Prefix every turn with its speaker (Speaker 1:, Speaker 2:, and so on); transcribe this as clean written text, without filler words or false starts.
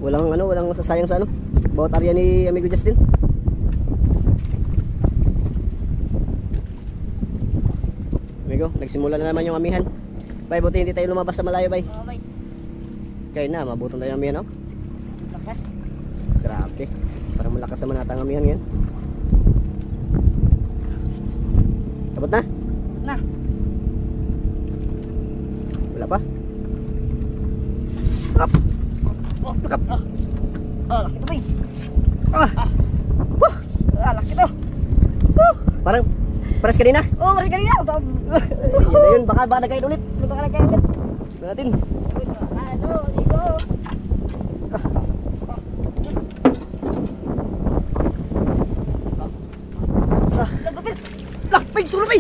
Speaker 1: Walang sasayang sa ano. Bawat area ni Amigo Justin. Amigo, nagsimula na naman yung amihan. Bay, buti hindi tayo lumabas sa malayo, bay.
Speaker 2: Oo, bay.
Speaker 1: Kaya na, mabutan tayo ng amihan, oh.
Speaker 2: Lakas.
Speaker 1: Grabe. Parang malakas naman nata ang amihan ngayon. Sabot na?
Speaker 2: Na.
Speaker 1: Wala pa? Up! Look up!
Speaker 2: Laki to, bay. Laki to.
Speaker 1: Parang, pares kanina.
Speaker 2: Mas kanina.
Speaker 1: Yan na yun, baka nagkain ulit.
Speaker 2: Baka nagkain ulit.
Speaker 1: Natin.
Speaker 2: Ligo.
Speaker 1: Lakpig, sulo bay!